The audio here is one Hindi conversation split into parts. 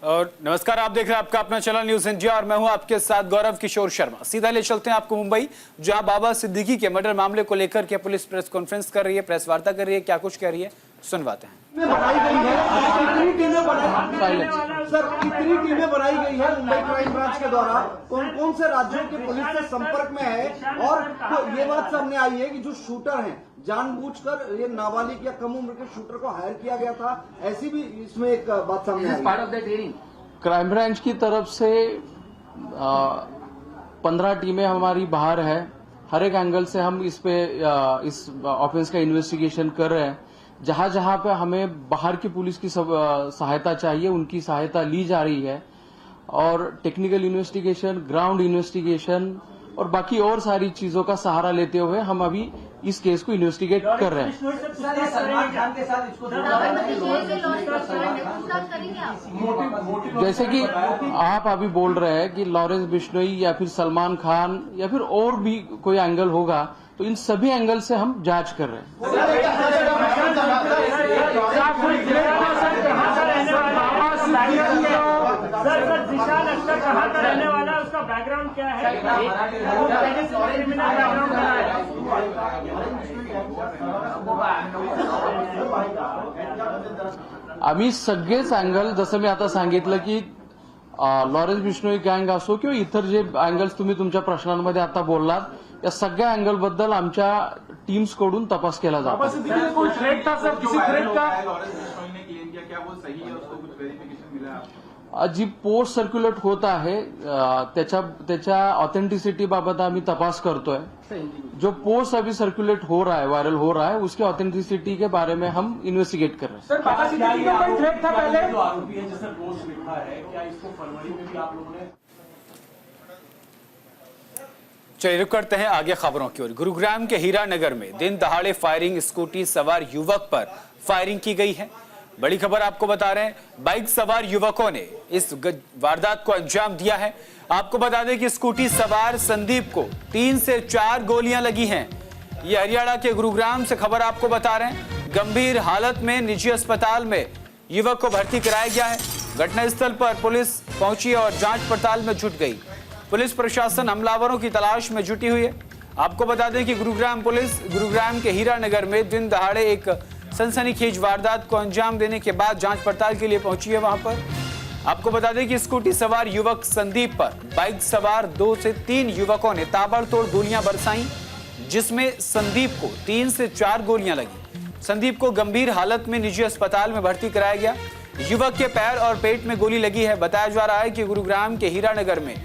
और नमस्कार, आप देख रहे हैं आपका अपना चैनल न्यूज इंडिया और मैं हूं आपके साथ गौरव किशोर शर्मा। सीधा ले चलते हैं आपको मुंबई, जहां बाबा सिद्दीकी के मर्डर मामले को लेकर के पुलिस प्रेस कॉन्फ्रेंस कर रही है, प्रेस वार्ता कर रही है। क्या कुछ कह रही है सुनवाते हैं। बनाई गई है, कितनी टीमें बनाई गई है मुंबई क्राइम ब्रांच के द्वारा, कौन कौन से राज्यों के पुलिस से संपर्क में है, और तो ये बात सामने आई है कि जो शूटर हैं जानबूझकर ये नाबालिग या कम उम्र के शूटर को हायर किया गया था, ऐसी भी इसमें एक बात सामने आई है। क्राइम ब्रांच की तरफ से 15 टीमें हमारी बाहर है। हर एक एंगल से हम इस ऑफेंस का इन्वेस्टिगेशन कर रहे हैं। जहां जहां पे हमें बाहर की पुलिस की सहायता चाहिए, उनकी सहायता ली जा रही है। और टेक्निकल इन्वेस्टिगेशन, ग्राउंड इन्वेस्टिगेशन और बाकी और सारी चीजों का सहारा लेते हुए हम अभी इस केस को इन्वेस्टिगेट कर रहे हैं। जैसे कि आप अभी बोल रहे हैं कि लॉरेंस बिश्नोई या फिर सलमान खान या फिर और भी कोई एंगल होगा, तो इन सभी एंगल से हम जांच कर रहे हैं। सर विशाल अख्तर कहाँ का रहने वाला है, उसका बैकग्राउंड क्या है, क्रिमिनल बैकग्राउंड क्या है? आम्ही सगळेच अँगल, जसं मी आता सांगितलं की लॉरेन्स बिश्नोई गँग असो किंवा इतर जे अँगल्स तुम्ही तुमच्या प्रश्नांमध्ये आता बोललात, या सगळ्या अँगल बद्दल आमच्या टीम्स कडून तपास केला जातो। जी पोस्ट सर्क्युलेट होत आहे त्याच्या ऑथेंटिसिटी बाबत आम्ही तपास करतोय। जो पोस्ट अभी सर्कुलेट हो रहा है, वायरल हो रहा है, उसके ऑथेंटिसिटी के बारे में हम इन्वेस्टिगेट कर रहे हैं। सर बाबा सिद्दीकी का कोई थ्रेट था पहले? जो आरोपी है जिसने पोस्ट लिखा है, क्या इसको फरवरी में भी आप लोगों ने? चलिए रुक करते हैं आगे खबरों की ओर। गुरुग्राम के हीरानगर में दिन दहाड़े फायरिंग, स्कूटी सवार युवक पर फायरिंग की गई है। बड़ी खबर आपको बता रहे हैं, बाइक सवार युवकों ने इस वारदात को अंजाम दिया है। आपको बता दें कि स्कूटी सवार संदीप को 3 से 4 गोलियां लगी हैं। ये हरियाणा के गुरुग्राम से खबर आपको बता रहे हैं। गंभीर हालत में निजी अस्पताल में युवक को भर्ती कराया गया है। घटनास्थल पर पुलिस पहुंची और जांच पड़ताल में जुट गई। पुलिस प्रशासन हमलावरों की तलाश में जुटी हुई है। आपको बता दें कि गुरुग्राम पुलिस गुरुग्राम के हीरानगर में दिन दहाड़े एक सनसनीखेज वारदात को अंजाम देने के बाद जांच पड़ताल के लिए पहुंची है। वहां पर आपको बता दें कि स्कूटी सवार युवक संदीप पर बाइक सवार 2 से 3 युवकों ने ताबड़तोड़ गोलियां बरसाई, जिसमें संदीप को 3 से 4 गोलियां लगी। संदीप को गंभीर हालत में निजी अस्पताल में भर्ती कराया गया। युवक के पैर और पेट में गोली लगी है। बताया जा रहा है कि गुरुग्राम के हीरानगर में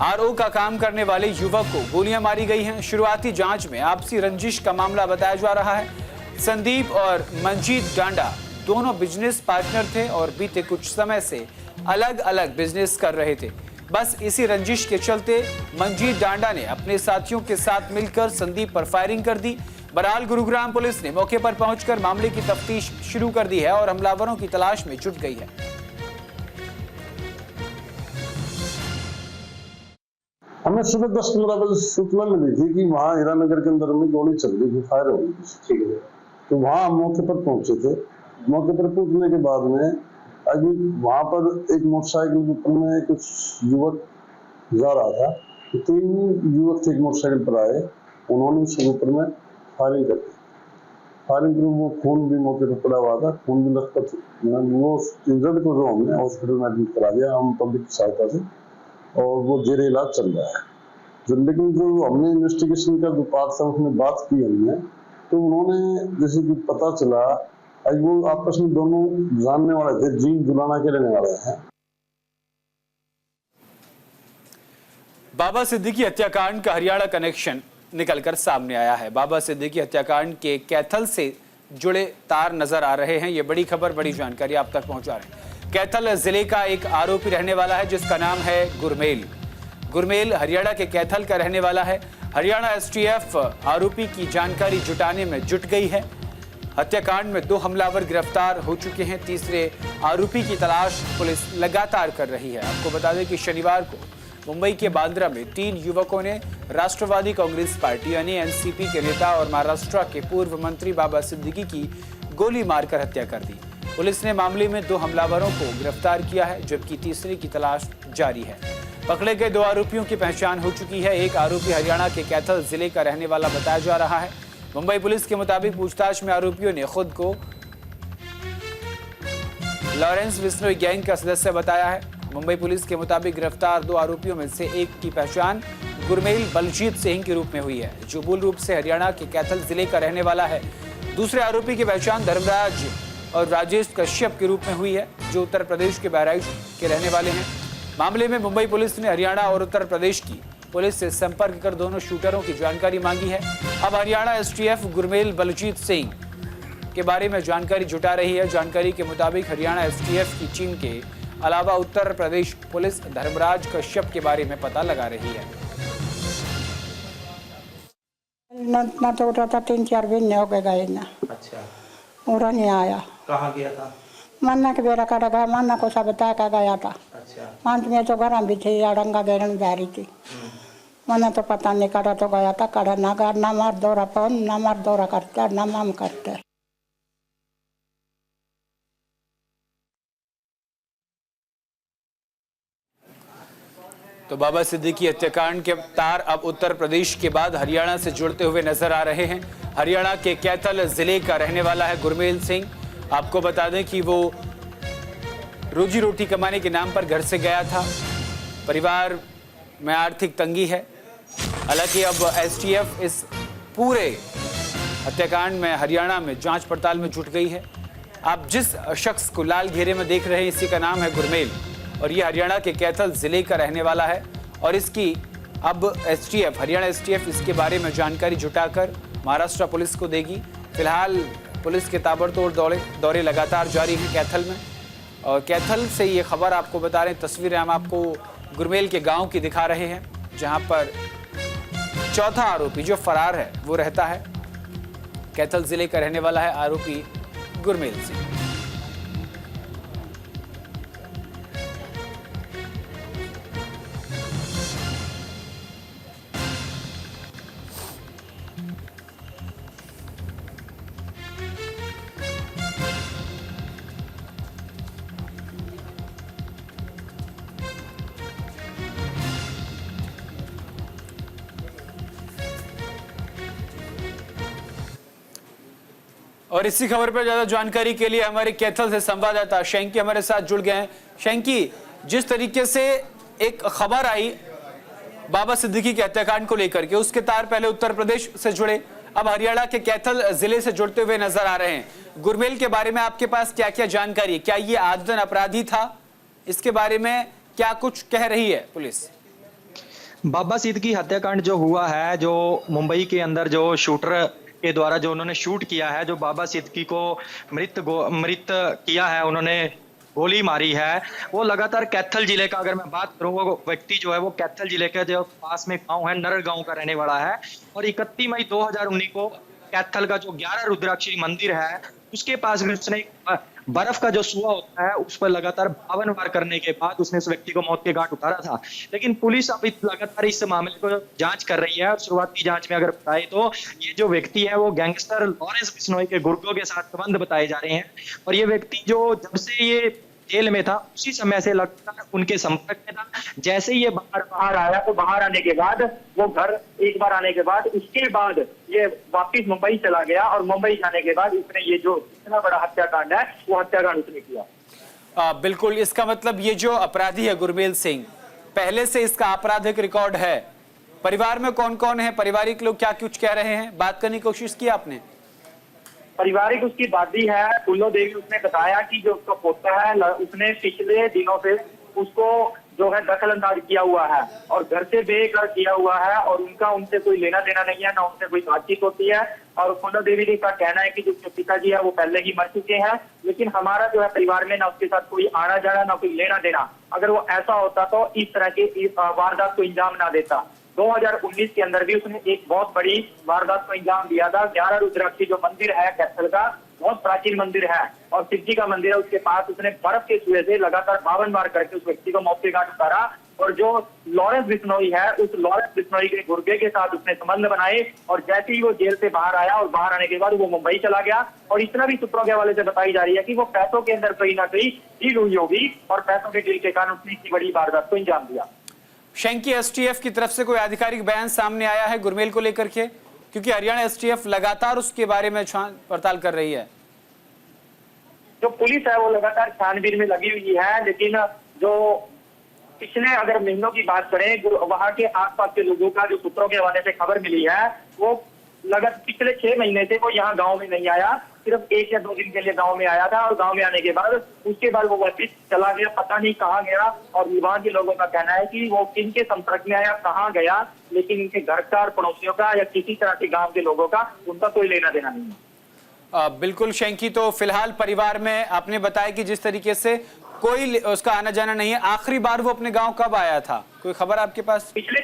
आरओ का काम करने वाले युवक को गोलियां मारी गई हैं। शुरुआती जांच में आपसी रंजिश का मामला बताया जा रहा है। संदीप और मंजीत डांडा दोनों बिजनेस पार्टनर थे और बीते कुछ समय से अलग अलग बिजनेस कर रहे थे। बस इसी रंजिश के चलते मंजीत डांडा ने अपने साथियों के साथ मिलकर संदीप पर फायरिंग कर दी। बहरहाल गुरुग्राम पुलिस ने मौके पर पहुंचकर मामले की तफ्तीश शुरू कर दी है और हमलावरों की तलाश में जुट गई है। हमें सुबह 10-15 बजे सूचना मिली थी कि वहाँ हीरानगर के अंदर में गोली चल रही थी, फायर हो गई। ठीक है, तो वहाँ मौके पर पहुंचे थे। मौके पर पहुंचने के बाद में अभी वहाँ पर एक मोटरसाइकिल के ऊपर में कुछ युवक जा रहा था। 3 युवक थे, एक मोटरसाइकिल पर आए। उन्होंने उसके ऊपर में फायरिंग कर दी। फायरिंग कर वो खून भी मौके पर पड़ा हुआ था, खून भी लखपत। वो इंजर्ड को जो हमने हॉस्पिटल में एडमिट करा दिया हम पब्लिक की सहायता से, और वो जेरे इलाज चल रहा है। लेकिन जो हमने इन्वेस्टिगेशन का जो पार्ट था उसमें बात की हमने, तो उन्होंने जैसे कि पता चला आज वो आपस में दोनों जानने वाले थे, जीन जुलाना के रहने वाले हैं। बाबा सिद्दीकी हत्याकांड का हरियाणा कनेक्शन निकलकर सामने आया है। बाबा सिद्दीकी हत्याकांड के कैथल से जुड़े तार नजर आ रहे हैं। ये बड़ी खबर, बड़ी जानकारी आप तक पहुंचा रहे हैं। कैथल जिले का एक आरोपी रहने वाला है जिसका नाम है गुरमेल। गुरमेल हरियाणा के कैथल का रहने वाला है। हरियाणा एसटीएफ आरोपी की जानकारी जुटाने में जुट गई है। हत्याकांड में 2 हमलावर गिरफ्तार हो चुके हैं। तीसरे आरोपी की तलाश पुलिस लगातार कर रही है। आपको बता दें कि शनिवार को मुंबई के बांद्रा में 3 युवकों ने राष्ट्रवादी कांग्रेस पार्टी यानी एनसीपी के नेता और महाराष्ट्र के पूर्व मंत्री बाबा सिद्दीकी की गोली मारकर हत्या कर दी। पुलिस ने मामले में 2 हमलावरों को गिरफ्तार किया है, जबकि तीसरे की तलाश जारी है। पकड़े गए 2 आरोपियों की पहचान हो चुकी है। एक आरोपी हरियाणा के कैथल जिले का रहने वाला बताया जा रहा है। मुंबई पुलिस के मुताबिक पूछताछ में आरोपियों ने खुद को लॉरेंस बिश्नोई गैंग का सदस्य बताया है। मुंबई पुलिस के मुताबिक गिरफ्तार 2 आरोपियों में से एक की पहचान गुरमेल बलजीत सिंह के रूप में हुई है, जो मूल रूप से हरियाणा के कैथल जिले का रहने वाला है। दूसरे आरोपी की पहचान धर्मराज और राजेश कश्यप के रूप में हुई है, जो उत्तर प्रदेश के बहराइच के रहने वाले हैं। मामले में मुंबई पुलिस ने हरियाणा और उत्तर प्रदेश की पुलिस से संपर्क कर दोनों शूटरों की जानकारी मांगी है। अब हरियाणा एसटीएफ गुरमेल बलजीत सिंह के बारे में जानकारी जुटा रही है। जानकारी के मुताबिक हरियाणा एसटीएफ की टीम के अलावा उत्तर प्रदेश पुलिस धर्मराज कश्यप के बारे में पता लगा रही है। ना तो उठा था 3-4 महीने हो गए ना। अच्छा, पूरा नहीं आया। कहाँ गया था? माना के बेरा काटा गया, माना को सब बता का गया था। अच्छा, पांच में तो घर भी थे, अड़ंगा घेरन जा रही थी। माना तो पता नहीं, काटा तो गया था, काटा ना गार ना मार दौरा पवन ना मार दौरा करता ना माम करते। तो बाबा सिद्दीकी हत्याकांड के तार अब उत्तर प्रदेश के बाद हरियाणा से जुड़ते हुए नजर आ रहे हैं। हरियाणा के कैथल जिले का रहने वाला है गुरमेल सिंह। आपको बता दें कि वो रोजी रोटी कमाने के नाम पर घर से गया था। परिवार में आर्थिक तंगी है। हालांकि अब एसटीएफ इस पूरे हत्याकांड में हरियाणा में जांच पड़ताल में जुट गई है। आप जिस शख्स को लाल घेरे में देख रहे हैं, इसी का नाम है गुरमेल और ये हरियाणा के कैथल जिले का रहने वाला है। और इसकी अब एसटीएफ, हरियाणा एसटीएफ इसके बारे में जानकारी जुटाकर महाराष्ट्र पुलिस को देगी। फिलहाल पुलिस के ताबड़तोड़ दौरे लगातार जारी हैं कैथल में। और कैथल से ये खबर आपको बता रहे हैं, तस्वीरें हम आपको गुरमेल के गांव की दिखा रहे हैं, जहां पर चौथा आरोपी जो फरार है वो रहता है। कैथल जिले का रहने वाला है आरोपी गुरमेल सिंह। और इसी खबर पर ज्यादा जानकारी के लिए हमारे कैथल से संवाददाता शैंकी हमारे साथ जुड़ गए हैं। शैंकी, जिस तरीके से एक खबर आई बाबा सिद्दीकी के हत्याकांड को लेकर के, उसके तार पहले उत्तर प्रदेश से जुड़े, अब हरियाणा के कैथल जिले से जुड़ते हुए नजर आ रहे हैं। गुरमेल के बारे में आपके पास क्या क्या जानकारी है? क्या ये आदतन अपराधी था? इसके बारे में क्या कुछ कह रही है पुलिस? बाबा सिद्दीकी हत्याकांड जो हुआ है, जो मुंबई के अंदर जो शूटर के द्वारा जो उन्होंने शूट किया है, जो बाबा सिद्दीकी को मृत किया है, उन्होंने गोली मारी है, वो लगातार कैथल जिले का, अगर मैं बात करूं, वो व्यक्ति जो है वो कैथल जिले के जो पास में गांव है नरर गांव का रहने वाला है। और 31 मई 2019 को कैथल का जो 11 रुद्राक्षी मंदिर है उसके पास में उसने बर्फ का जो सुआ होता है उस पर लगातार 52 वार करने के बाद उसने उस व्यक्ति को मौत के घाट उतारा था। लेकिन पुलिस अब लगातार इस मामले को जांच कर रही है। शुरुआती जांच में अगर बताए तो ये जो व्यक्ति है वो गैंगस्टर लॉरेंस बिश्नोई के गुर्गों के साथ संबंध बताए जा रहे हैं। और ये व्यक्ति जो जब से ये जेल में था उसी समय से लगातार उनके संपर्क में था। जैसे ही ये बाहर आया तो बाहर आने के बाद वो घर एक बार आने के बाद उसके बाद ये वापिस मुंबई चला गया और मुंबई जाने के बाद उसने ये जो इतना बड़ा हत्याकांड है वो हत्याकांड उसने किया। बिल्कुल, इसका मतलब ये जो अपराधी है गुरमेल सिंह, पहले से इसका आपराधिक रिकॉर्ड है। परिवार में कौन कौन है? पारिवारिक लोग क्या कुछ कह रहे हैं? बात करने की कोशिश की आपने? पारिवारिक उसकी दादी है फुल्लो देवी, उसने बताया कि जो उसका पोता है उसने पिछले दिनों से उसको जो है दखल अंदाज किया हुआ है और घर से बेघर किया हुआ है और उनका उनसे कोई लेना देना नहीं है, ना उनसे कोई बातचीत होती है। और फुल्लो देवी का कहना है कि जो पिताजी है वो पहले ही मर चुके हैं, लेकिन हमारा जो है परिवार में ना उसके साथ कोई आना जाना ना कोई लेना देना। अगर वो ऐसा होता तो इस तरह के वारदात को इंजाम ना देता। 2019 के अंदर भी उसने एक बहुत बड़ी वारदात को इंजाम दिया था। 11 रुद्राक्षी जो मंदिर है कैथल का, बहुत प्राचीन मंदिर है और शिव जी का मंदिर है, उसके पास उसने बर्फ के सुए से लगातार 52 बार करके उस व्यक्ति को मौत के घाट उतारा और जो लॉरेंस बिश्नोई है, उस लॉरेंस बिश्नोई के गुर्गे के साथ उसने संबंध बनाए और जैसे ही वो जेल से बाहर आया और बाहर आने के बाद वो मुंबई चला गया। और इतना भी सूत्रों के हवाले से बताई जा रही है कि वो पैसों के अंदर कहीं ना कहीं डील हुई होगी और पैसों के डील के कारण उसने इतनी बड़ी वारदात को अंजाम दिया। शंकी, एसटीएफ की तरफ से कोई आधिकारिक बयान सामने आया है गुरमेल को लेकर के? क्योंकि हरियाणा एसटीएफ लगातार उसके बारे में छान पड़ताल कर रही है। जो पुलिस है वो लगातार छानबीन में लगी हुई है, लेकिन जो पिछले अगर महीनों की बात करें, वहां के आसपास के लोगों का जो सूत्रों के हवाले से खबर मिली है, वो लगातार पिछले 6 महीने से वो यहाँ गांव में नहीं आया, सिर्फ 1 या 2 दिन के लिए गांव में आया था और गांव में आने के बाद उसके बाद वो वापिस चला गया, पता नहीं कहाँ गया। और वहां के लोगों का कहना है कि वो किनके संपर्क में आया, कहाँ गया, लेकिन इनके घर का और पड़ोसियों का या किसी तरह के गाँव के लोगों का उनका कोई लेना देना नहीं है। बिल्कुल शंकी, तो फिलहाल परिवार में आपने बताया कि जिस तरीके से कोई उसका आना जाना नहीं है, आखिरी बार वो अपने गांव कब आया था, कोई खबर आपके पास? पिछले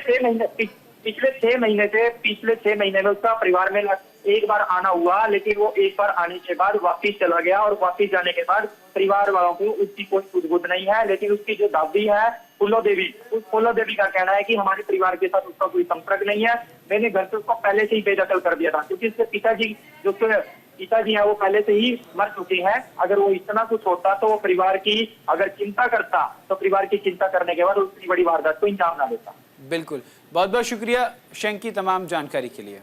6 महीने में उसका परिवार में एक बार आना हुआ, लेकिन वो एक बार आने के बाद वापिस चला गया और वापिस जाने के बाद परिवार वालों को उसकी कोई सुध-बुध नहीं है। लेकिन उसकी जो दादी है फुल्लो देवी, उस फुल्लो देवी का कहना है कि हमारे परिवार के साथ उसका कोई संपर्क नहीं है, मैंने घर से उसको पहले से ही बेदखल कर दिया था, क्योंकि उसके पिताजी है वो पहले से ही मर चुके हैं। अगर वो इतना कुछ होता तो वो परिवार की अगर चिंता करता तो परिवार की चिंता करने के बाद उतनी बड़ी वारदात को अंजाम ना देता। बिल्कुल, बहुत बहुत शुक्रिया शंकी तमाम जानकारी के लिए।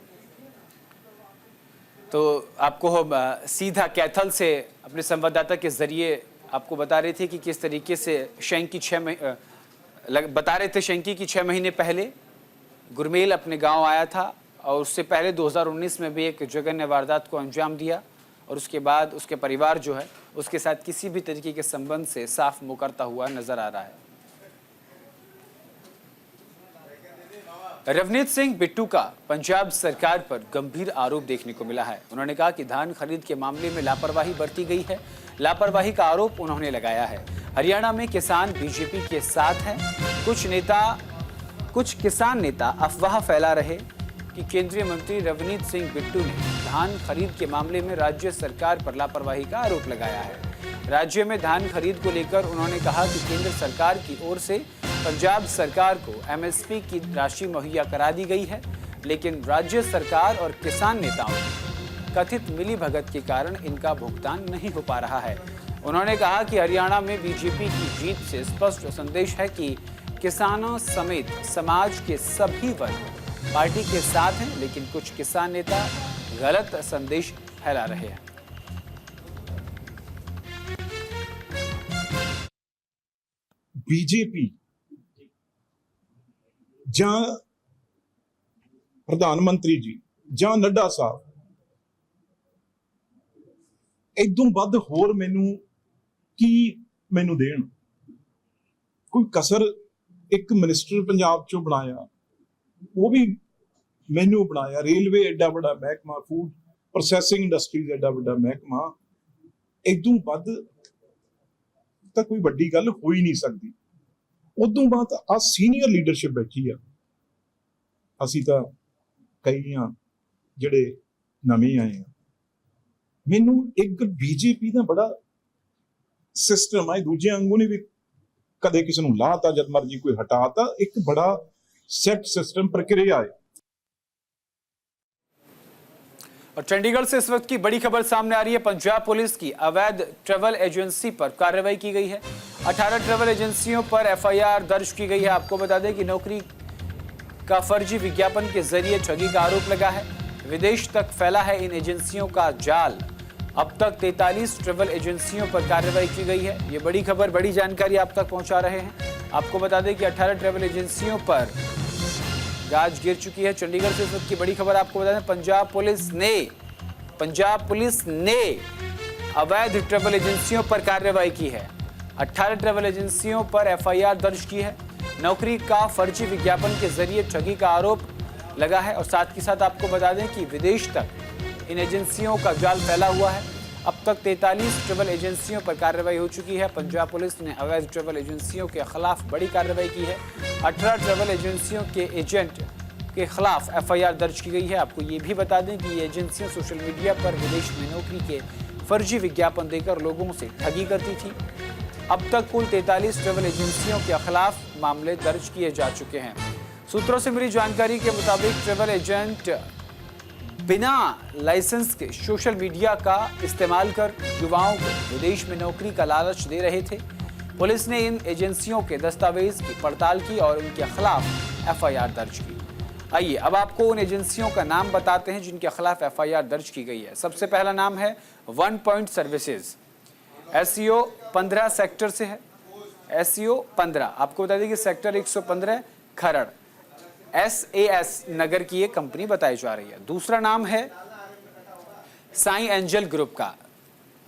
तो आपको हम सीधा कैथल से अपने संवाददाता के जरिए आपको बता रहे थे कि किस तरीके से शंकी बता रहे थे शंकी की 6 महीने पहले गुरमेल अपने गांव आया था और उससे पहले 2019 में भी एक जघन्य वारदात को अंजाम दिया और उसके बाद उसके परिवार जो है उसके साथ किसी भी तरीके के संबंध से साफ मुकरता हुआ नजर आ रहा है। रवनीत सिंह बिट्टू का पंजाब सरकार पर गंभीर आरोप देखने को मिला है। उन्होंने कहा कि धान खरीद के मामले में लापरवाही बरती गई है। लापरवाही का आरोप उन्होंने लगाया है। हरियाणा में किसान बीजेपी के साथ हैं। कुछ किसान नेता अफवाह फैला रहे कि केंद्रीय मंत्री रवनीत सिंह बिट्टू ने धान खरीद के मामले में राज्य सरकार पर लापरवाही का आरोप लगाया है। राज्य में धान खरीद को लेकर उन्होंने कहा कि केंद्र सरकार की ओर से पंजाब सरकार को एमएसपी की राशि मुहैया करा दी गई है, लेकिन राज्य सरकार और किसान नेताओं की कथित मिलीभगत के कारण इनका भुगतान नहीं हो पा रहा है। उन्होंने कहा कि हरियाणा में बीजेपी की जीत से स्पष्ट संदेश है कि किसानों समेत समाज के सभी वर्ग पार्टी के साथ हैं, लेकिन कुछ किसान नेता गलत संदेश फैला रहे हैं। बीजेपी ਜਾਂ ਪ੍ਰਧਾਨ ਮੰਤਰੀ ਜੀ ਜਾਂ ਨੱਡਾ ਸਾਹਿਬ ਇਦੋਂ ਵੱਧ ਹੋਰ ਮੈਨੂੰ ਦੇਣ। ਕੋਈ ਕਸਰ ਇੱਕ ਮਿਨਿਸਟਰ ਪੰਜਾਬ ਚੋਂ ਬਣਾਇਆ, ਉਹ ਵੀ ਮੈਨੂੰ ਬਣਾਇਆ। ਰੇਲਵੇ ਐਡਾ ਵੱਡਾ ਮਹਿਕਮਾ, ਫੂਡ ਪ੍ਰੋਸੈਸਿੰਗ ਇੰਡਸਟਰੀਜ਼ ਐਡਾ ਵੱਡਾ ਮਹਿਕਮਾ, ਇਦੋਂ ਵੱਧ ਤਾਂ ਕੋਈ ਵੱਡੀ ਗੱਲ ਹੋ ਹੀ ਨਹੀਂ ਸਕਦੀ। ਉਦੋਂ ਬਾਅਦ ਆ ਸੀਨੀਅਰ ਲੀਡਰਸ਼ਿਪ ਬੈਠੀ ਆ, ਅਸੀਂ ਤਾਂ ਕਈ ਆ ਜਿਹੜੇ ਨਵੇਂ ਆਏ ਆ। ਮੈਨੂੰ ਇੱਕ ਬੀਜੇਪੀ ਦਾ ਬੜਾ ਸਿਸਟਮ ਹੈ, ਦੂਜੇ ਵਾਂਗੂ ਨਹੀਂ ਵੀ ਕਦੇ ਕਿਸੇ ਨੂੰ ਲਾਤਾ ਜਦ ਮਰਜੀ ਕੋਈ ਹਟਾਤਾ, ਇੱਕ ਬੜਾ सेट सिस्टम प्रक्रिया है। और चंडीगढ़ से इस वक्त की बड़ी खबर सामने आ रही है। पंजाब पुलिस की अवैध ट्रैवल एजेंसी पर कार्रवाई की गई है। 18 ट्रैवल एजेंसियों पर एफआईआर दर्ज की गई है। आपको बता दें कि नौकरी का फर्जी विज्ञापन के जरिए ठगी का आरोप लगा है। विदेश तक फैला है इन एजेंसियों का जाल। अब तक 43 ट्रैवल एजेंसियों पर कार्रवाई की गई है। ये बड़ी खबर, बड़ी जानकारी आप तक पहुंचा रहे हैं। आपको बता दें कि 18 ट्रैवल एजेंसियों पर गाज गिर चुकी है। चंडीगढ़ से इस वक्त की बड़ी खबर आपको बता दें, पंजाब पुलिस ने अवैध ट्रैवल एजेंसियों पर कार्रवाई की है। 18 ट्रैवल एजेंसियों पर एफआईआर दर्ज की है। नौकरी का फर्जी विज्ञापन के जरिए ठगी का आरोप लगा है और साथ ही साथ आपको बता दें कि विदेश तक इन एजेंसियों का जाल फैला हुआ है। अब तक 43 ट्रैवल एजेंसियों पर कार्रवाई हो चुकी है। पंजाब पुलिस ने अवैध ट्रैवल एजेंसियों के खिलाफ बड़ी कार्रवाई की है। 18 ट्रैवल एजेंसियों के एजेंट के खिलाफ एफआईआर दर्ज की गई है। आपको ये भी बता दें कि ये एजेंसियां सोशल मीडिया पर विदेश में नौकरी के फर्जी विज्ञापन देकर लोगों से ठगी करती थी। अब तक कुल 43 ट्रैवल एजेंसियों के खिलाफ मामले दर्ज किए जा चुके हैं। सूत्रों से मिली जानकारी के मुताबिक ट्रैवल एजेंट बिना लाइसेंस के सोशल मीडिया का इस्तेमाल कर युवाओं को विदेश में नौकरी का लालच दे रहे थे। पुलिस ने इन एजेंसियों के दस्तावेज की पड़ताल की और उनके खिलाफ एफआईआर दर्ज की। आइए अब आपको उन एजेंसियों का नाम बताते हैं जिनके खिलाफ एफआईआर दर्ज की गई है। सबसे पहला नाम है one point services, SEO 15 sector से है। एसईओ 15 आपको बता दें कि सेक्टर 115 खरड़ SAS नगर की ये कंपनी बताई जा रही है। दूसरा नाम है साई एंजल ग्रुप का।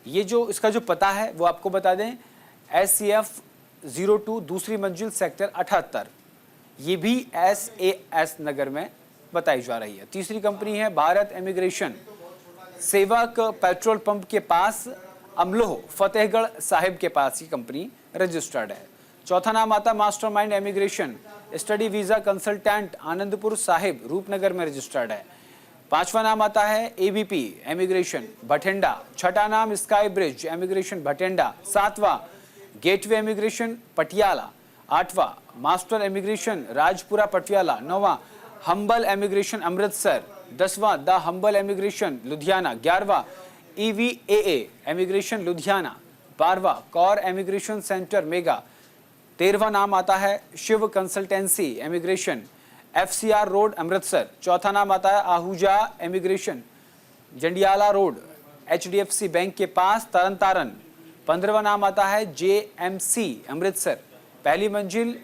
ये जो इसका जो पता है वो आपको बता दें, SCF 02 दूसरी मंजिल सेक्टर 78, ये भी SAS नगर में बताई जा रही है। तीसरी कंपनी है भारत इमिग्रेशन, सेवक पेट्रोल पंप के पास, अमलोह फतेहगढ़ साहिब के पास ये कंपनी रजिस्टर्ड है। चौथा नाम आता mastermind immigration, study visa consultant, Anandpur Sahib Rupnagar में रजिस्टर्ड है। पांचवा नाम आता है ABP इमिग्रेशन भटिंडा। छठा नाम स्काई ब्रिज इमिग्रेशन भटिंडा। सातवां गेटवे इमिग्रेशन पटियाला। आठवां मास्टर इमिग्रेशन राजपुरा पटियाला। नौवां हम्बल इमिग्रेशन अमृतसर। 10वां द हम्बल इमिग्रेशन लुधियाना। 11वां EVAA इमिग्रेशन लुधियाना। 12वां कौर इमिग्रेशन सेंटर मेगा। 13वां नाम आता है Shiv consultancy immigration FCR road Amritsar. चौथा नाम आता है Ahuja immigration Jandiala road HDFC bank के पास तरन तारण। 15वां नाम आता है JMC अमृतसर, पहली मंजिल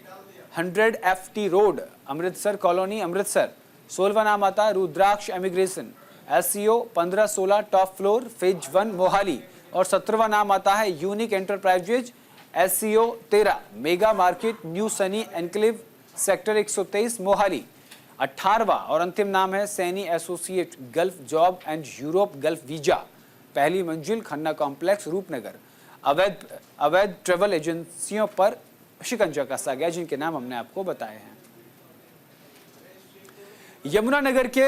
100 FT road Amritsar colony Amritsar. 16वां नाम आता है Rudraksh immigration SCO 1516 top floor phase 1 Mohali. और 17वां नाम आता है unique enterprises SCO 13 mega market new Sunny enclave sector 123 Mohali. 18वां और अंतिम नाम है Saini associate Gulf job and Europe Gulf visa, पहली मंजिल खन्ना कॉम्प्लेक्स रूपनगर। अवैध ट्रैवल एजेंसियों पर शिकंजा कसा गया जिनके नाम हमने आपको बताए हैं। यमुनानगर के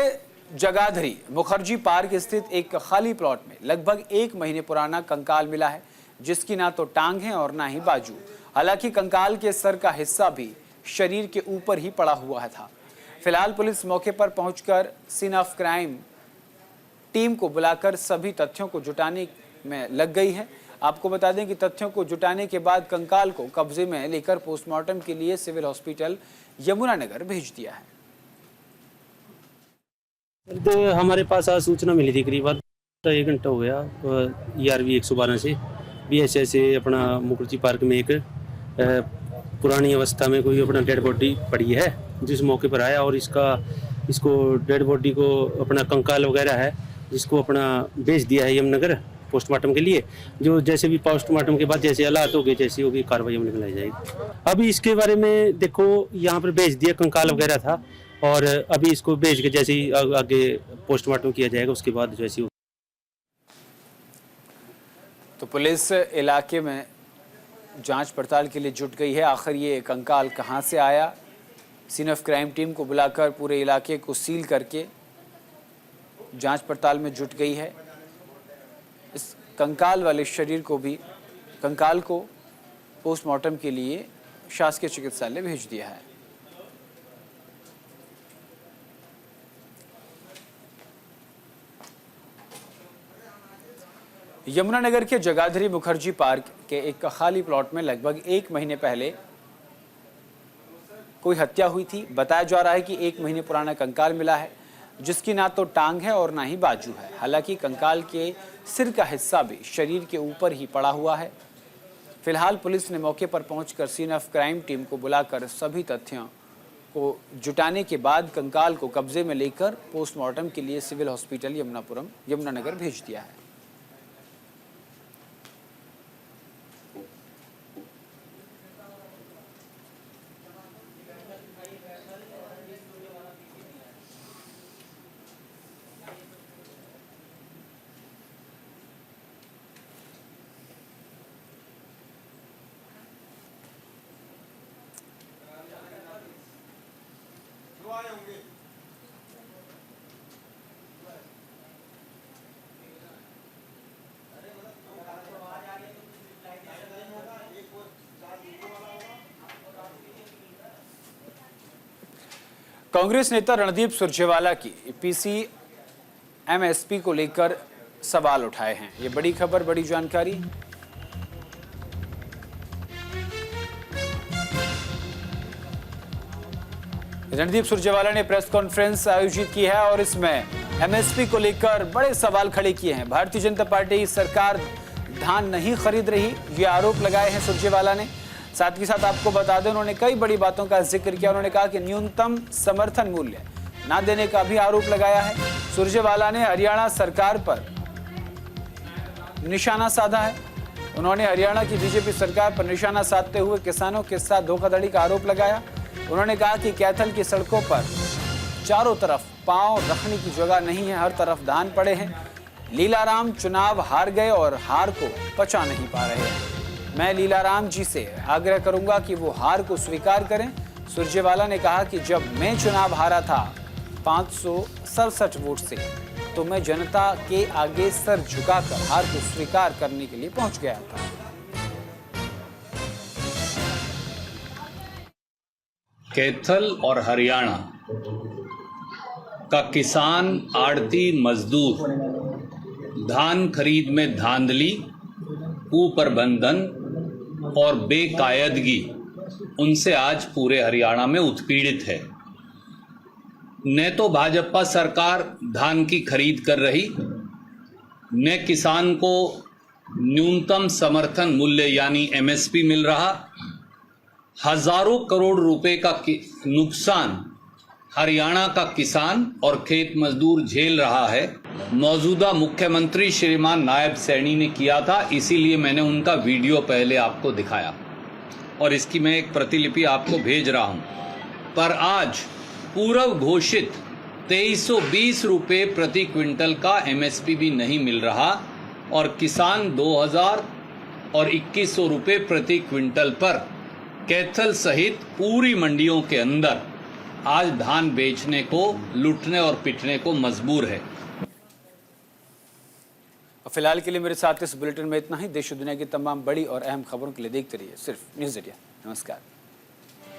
जगाधरी मुखर्जी पार्क स्थित एक खाली प्लॉट में लगभग 1 महीने पुराना कंकाल मिला है, जिसकी ना तो टांग है और ना ही बाजू। हालांकि कंकाल के सर का हिस्सा भी शरीर के ऊपर ही पड़ा हुआ था। फिलहाल पुलिस मौके पर पहुंचकर सीन ऑफ क्राइम टीम को बुलाकर सभी तथ्यों को जुटाने में लग गई है। आपको बता दें कि तथ्यों को जुटाने के बाद कंकाल को कब्जे में लेकर पोस्टमार्टम के लिए सिविल हॉस्पिटल यमुनानगर भेज दिया है। हमारे पास आज सूचना मिली थी करीब 1 घंटा हो गया ERV 112 से भी ऐसे अपना मुखर्जी पार्क में एक पुरानी अवस्था में कोई अपना डेड बॉडी पड़ी है, जिस मौके पर आया और इसको डेड बॉडी को अपना कंकाल वगैरह है जिसको अपना भेज दिया है यमुनानगर पोस्टमार्टम के लिए। जो जैसे भी पोस्टमार्टम के बाद जैसे हालात होगी जैसी होगी कार्रवाई हमने बनाई जाएगी। अभी इसके बारे में देखो यहाँ पर भेज दिया, कंकाल वगैरह था और अभी इसको भेज के जैसे ही आगे पोस्टमार्टम किया जाएगा उसके बाद जैसी। तो पुलिस इलाके में जांच पड़ताल के लिए जुट गई है। आखिर ये कंकाल कहां से आया, सीन ऑफ क्राइम टीम को बुलाकर पूरे इलाके को सील करके जांच पड़ताल में जुट गई है। इस कंकाल वाले शरीर को भी कंकाल को पोस्टमार्टम के लिए शासकीय चिकित्सालय भेज दिया है। यमुनानगर के जगाधरी मुखर्जी पार्क के एक खाली प्लॉट में लगभग 1 महीने पहले कोई हत्या हुई थी। बताया जा रहा है कि 1 महीने पुराना कंकाल मिला है जिसकी ना तो टांग है और ना ही बाजू है। हालांकि कंकाल के सिर का हिस्सा भी शरीर के ऊपर ही पड़ा हुआ है। फिलहाल पुलिस ने मौके पर पहुंचकर सीन ऑफ क्राइम टीम को बुलाकर सभी तथ्यों को जुटाने के बाद कंकाल को कब्जे में लेकर पोस्टमार्टम के लिए सिविल हॉस्पिटल यमुनानगर भेज दिया है। कांग्रेस नेता रणदीप सुरजेवाला की पीसी एमएसपी को लेकर सवाल उठाए हैं। ये बड़ी खबर, बड़ी जानकारी। रणदीप सुरजेवाला ने प्रेस कॉन्फ्रेंस आयोजित की है और इसमें एमएसपी को लेकर बड़े सवाल खड़े किए हैं। भारतीय जनता पार्टी सरकार धान नहीं खरीद रही, ये आरोप लगाए हैं सुरजेवाला ने। साथ ही साथ आपको बता दें, उन्होंने कई बड़ी बातों का जिक्र किया। उन्होंने कहा कि न्यूनतम समर्थन मूल्य ना देने का भी आरोप लगाया है। सुरजेवाला ने हरियाणा सरकार पर निशाना साधा है। उन्होंने हरियाणा की बीजेपी सरकार पर निशाना साधते हुए किसानों के साथ धोखाधड़ी का आरोप लगाया। उन्होंने कहा कि कैथल की सड़कों पर चारों तरफ पांव रखने की जगह नहीं है, हर तरफ धान पड़े हैं। लीलाराम चुनाव हार गए और हार को पचा नहीं पा रहे हैं। मैं लीलाराम जी से आग्रह करूंगा कि वो हार को स्वीकार करें। सुरजेवाला ने कहा कि जब मैं चुनाव हारा था 567 वोट से, तो मैं जनता के आगे सर झुकाकर हार को स्वीकार करने के लिए पहुंच गया था। कैथल और हरियाणा का किसान, आड़ती, मजदूर धान खरीद में धांधली, कुप्रबंधन और बेकायदगी उनसे आज पूरे हरियाणा में उत्पीड़ित है। न तो भाजपा सरकार धान की खरीद कर रही, न किसान को न्यूनतम समर्थन मूल्य यानी एमएसपी मिल रहा। हजारों करोड़ रुपए का नुकसान हरियाणा का किसान और खेत मजदूर झेल रहा है। मौजूदा मुख्यमंत्री श्रीमान नायब सैनी ने किया था, इसीलिए मैंने उनका वीडियो पहले आपको दिखाया और इसकी मैं एक प्रतिलिपि आपको भेज रहा हूं। पर आज पूर्व घोषित 2320 रुपये प्रति क्विंटल का एमएसपी भी नहीं मिल रहा और किसान 2000 और 2100 रुपये प्रति क्विंटल पर कैथल सहित पूरी मंडियों के अंदर आज धान बेचने को, लूटने और पिटने को मजबूर है। फिलहाल के लिए मेरे साथ इस बुलेटिन में इतना ही। देश और दुनिया की तमाम बड़ी और अहम खबरों के लिए देखते रहिए सिर्फ न्यूज़ इंडिया। नमस्कार।